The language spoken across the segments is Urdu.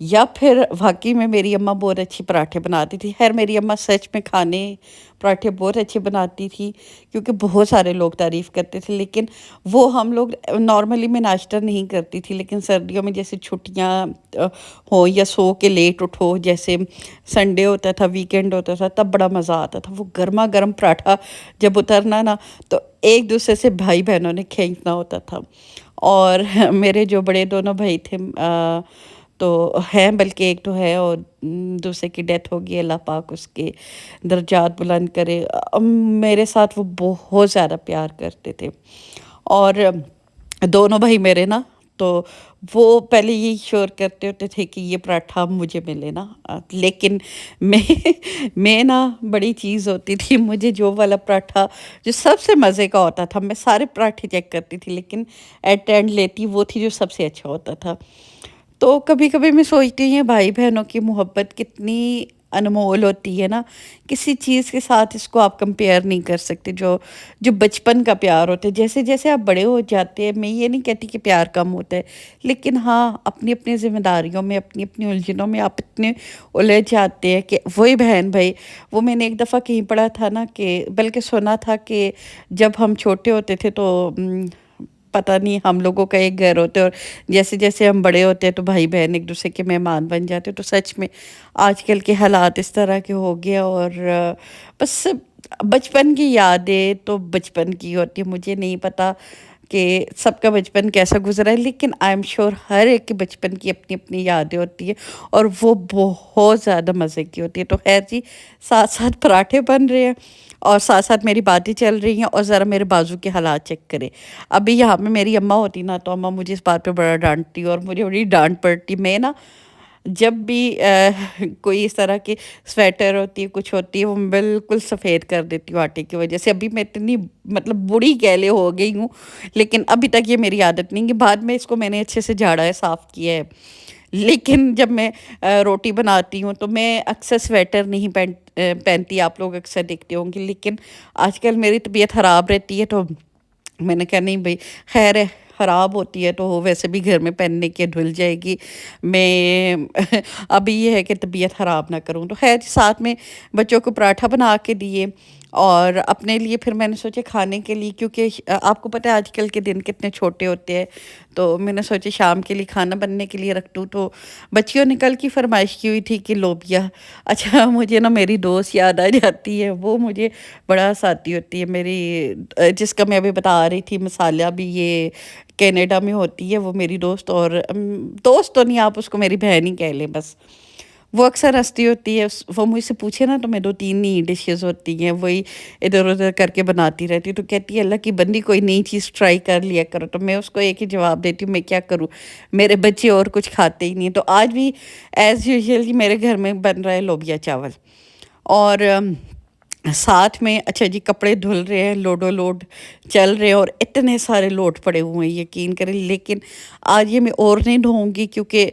یا پھر واقعی میں میری اماں بہت اچھی پراٹھے بناتی تھی. خیر میری اماں سچ میں کھانے پراٹھے بہت اچھے بناتی تھی کیونکہ بہت سارے لوگ تعریف کرتے تھے، لیکن وہ ہم لوگ نارملی میں ناشتہ نہیں کرتی تھی، لیکن سردیوں میں جیسے چھٹیاں ہوں یا سو کے لیٹ اٹھو، جیسے سنڈے ہوتا تھا، ویکینڈ ہوتا تھا، تب بڑا مزہ آتا تھا. وہ گرما گرم پراٹھا جب اترنا نا تو ایک دوسرے سے بھائی بہنوں نے کھینچنا ہوتا تھا. اور میرے جو بڑے دونوں بھائی تھے تو ہیں، بلکہ ایک تو ہے اور دوسرے کی ڈیتھ ہو گئی، اللہ پاک اس کے درجات بلند کرے. میرے ساتھ وہ بہت زیادہ پیار کرتے تھے. اور دونوں بھائی میرے نا، تو وہ پہلے یہی شور کرتے ہوتے تھے کہ یہ پراٹھا مجھے ملے نا. لیکن میں میں نا بڑی چیز ہوتی تھی، مجھے جو والا پراٹھا جو سب سے مزے کا ہوتا تھا، میں سارے پراٹھے چیک کرتی تھی لیکن ایٹ اینڈ لیتی وہ تھی جو سب سے اچھا ہوتا تھا. تو کبھی کبھی میں سوچتی ہوں بھائی بہنوں کی محبت کتنی انمول ہوتی ہے نا، کسی چیز کے ساتھ اس کو آپ کمپیئر نہیں کر سکتے. جو جو بچپن کا پیار ہوتا ہے، جیسے جیسے آپ بڑے ہو جاتے ہیں، میں یہ نہیں کہتی کہ پیار کم ہوتا ہے، لیکن ہاں اپنی اپنی ذمہ داریوں میں، اپنی اپنی الجھنوں میں آپ اتنے الجھ جاتے ہیں کہ وہی بہن بھائی. وہ میں نے ایک دفعہ کہیں پڑھا تھا نا، کہ بلکہ سنا تھا کہ جب ہم چھوٹے ہوتے تھے تو پتہ نہیں ہم لوگوں کا ایک گھر ہوتے، اور جیسے جیسے ہم بڑے ہوتے ہیں تو بھائی بہن ایک دوسرے کے مہمان بن جاتے. تو سچ میں آج کل کے حالات اس طرح کے ہو گیا. اور بس بچپن کی یادیں تو بچپن کی ہوتی ہے. مجھے نہیں پتا کہ سب کا بچپن کیسا گزرا ہے، لیکن آئی ایم شیور ہر ایک کے بچپن کی اپنی اپنی یادیں ہوتی ہیں اور وہ بہت زیادہ مزے کی ہوتی ہے. تو خیر جی، ساتھ ساتھ پراٹھے بن رہے ہیں اور ساتھ ساتھ میری باتیں چل رہی ہیں، اور ذرا میرے بازو کے حالات چیک کریں. ابھی یہاں پہ میری اماں ہوتی نا تو اماں مجھے اس بات پہ بڑا ڈانٹتی اور مجھے بڑی ڈانٹ پڑتی. میں نا جب بھی کوئی اس طرح کی سویٹر ہوتی ہے، کچھ ہوتی ہے، وہ میں بالکل سفید کر دیتی ہوں آٹے کی وجہ سے. ابھی میں اتنی مطلب بوڑھی کہلے ہو گئی ہوں، لیکن ابھی تک یہ میری عادت نہیں کہ بعد میں اس کو میں نے اچھے سے جھاڑا ہے، صاف کیا ہے. لیکن جب میں روٹی بناتی ہوں تو میں اکثر سویٹر نہیں پہنتی، آپ لوگ اکثر دیکھتے ہوں گے. لیکن آج کل میری طبیعت خراب رہتی ہے تو میں نے کہا نہیں بھائی، خیر ہے، خراب ہوتی ہے تو ویسے بھی گھر میں پہننے کے دھل جائے گی. میں ابھی یہ ہے کہ طبیعت خراب نہ کروں. تو خیر ساتھ میں بچوں کو پراٹھا بنا کے دیے، اور اپنے لیے پھر میں نے سوچے کھانے کے لیے، کیونکہ آپ کو پتہ ہے آج کل کے دن کتنے چھوٹے ہوتے ہیں، تو میں نے سوچے شام کے لیے کھانا بننے کے لیے رکھ دوں. تو بچیوں نے کل کی فرمائش کی ہوئی تھی کہ لوبیا. اچھا مجھے نا میری دوست یاد آ جاتی ہے، وہ مجھے بڑا ہنساتی ہوتی ہے. میری جس کا میں ابھی بتا رہی تھی مثالیہ بھی یہ کینیڈا میں ہوتی ہے، وہ میری دوست، اور دوست تو نہیں، آپ اس کو میری بہن ہی کہہ لیں بس. وہ اکثر ہنستی ہوتی ہے، وہ مجھ سے پوچھے نا تو میں 2-3 نئی ڈشز ہوتی ہیں وہی ادھر ادھر کر کے بناتی رہتی ہوں. تو کہتی ہے اللہ کی بندی کوئی نئی چیز ٹرائی کر لیا کرو. تو میں اس کو ایک ہی جواب دیتی ہوں، میں کیا کروں، میرے بچے اور کچھ کھاتے ہی نہیں. تو آج بھی ایز یوزول میرے گھر میں بن رہا ہے لوبیا چاول. اور ساتھ میں اچھا جی کپڑے دھل رہے ہیں، لوڈو لوڈ چل رہے ہیں، اور اتنے سارے لوڈ پڑے ہوئے ہیں یقین کریں. لیکن آج یہ میں اور نہیں دھوؤں گی کیونکہ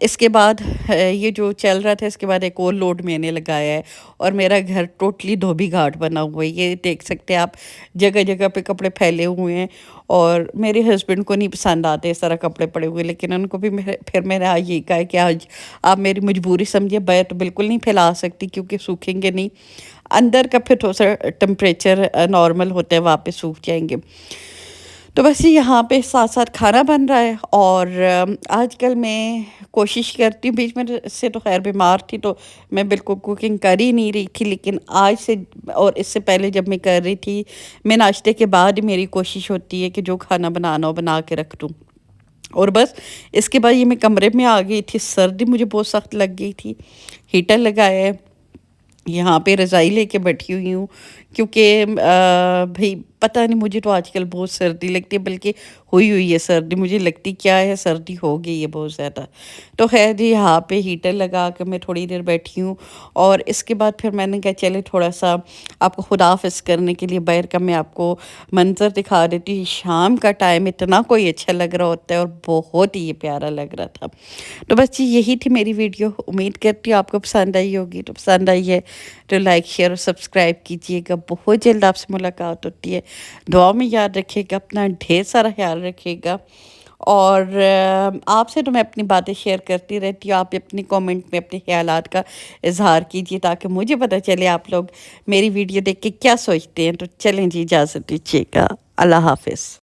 اس کے بعد یہ جو چل رہا تھا اس کے بعد ایک اور لوڈ میں نے لگایا ہے، اور میرا گھر ٹوٹلی دھوبی گھاٹ بنا ہوا ہے. یہ دیکھ سکتے ہیں آپ، جگہ جگہ پہ کپڑے پھیلے ہوئے ہیں، اور میرے ہسبینڈ کو نہیں پسند آتے اس طرح کپڑے پڑے ہوئے. لیکن ان کو بھی پھر میں نے آج یہی کہا ہے کہ آج آپ میری مجبوری سمجھے، باہر تو بالکل نہیں پھیلا سکتی کیونکہ سوکھیں گے نہیں. اندر کا پھر تھوڑا سا ٹمپریچر نارمل ہوتا ہے، وہاں پہ سوکھ جائیں گے. تو بس یہاں پہ ساتھ ساتھ کھانا بن رہا ہے. اور آج کل میں کوشش کرتی ہوں، بیچ میں سے تو خیر بیمار تھی تو میں بالکل کوکنگ کر ہی نہیں رہی تھی، لیکن آج سے اور اس سے پہلے جب میں کر رہی تھی، میں ناشتے کے بعد میری کوشش ہوتی ہے کہ جو کھانا بنانا ہو بنا کے رکھ دوں. اور بس اس کے بعد یہ میں کمرے میں آ گئی تھی، سردی مجھے بہت سخت لگ گئی تھی، ہیٹر لگایا ہے، یہاں پہ رضائی لے کے بیٹھی ہوئی ہوں کیونکہ بھئی پتہ نہیں مجھے تو آج کل بہت سردی لگتی ہے، بلکہ ہوئی ہے سردی، مجھے لگتی کیا ہے سردی ہو گئی ہے بہت زیادہ. تو خیر جی یہاں پہ ہیٹر لگا کے میں تھوڑی دیر بیٹھی ہوں، اور اس کے بعد پھر میں نے کہا چلے تھوڑا سا آپ کو خدا حافظ کرنے کے لیے باہر کا میں آپ کو منظر دکھا دیتی ہوں. شام کا ٹائم اتنا کوئی اچھا لگ رہا ہوتا ہے اور بہت ہی یہ پیارا لگ رہا تھا. تو بس جی یہی تھی میری ویڈیو، امید کرتی ہوں آپ کو پسند آئی ہوگی. تو پسند آئی ہے تو لائک شیئر اور سبسکرائب کیجیے گا. بہت جلد آپ سے ملاقات ہوتی ہے. دعا میں یاد رکھیے گا، اپنا ڈھیر سارا خیال رکھیے گا، اور آپ سے تو میں اپنی باتیں شیئر کرتی رہتی ہوں، آپ اپنی کومنٹ میں اپنے خیالات کا اظہار کیجیے تاکہ مجھے پتہ چلے آپ لوگ میری ویڈیو دیکھ کے کیا سوچتے ہیں۔ تو چلیں جی، اجازت دیجیے گا، اللہ حافظ۔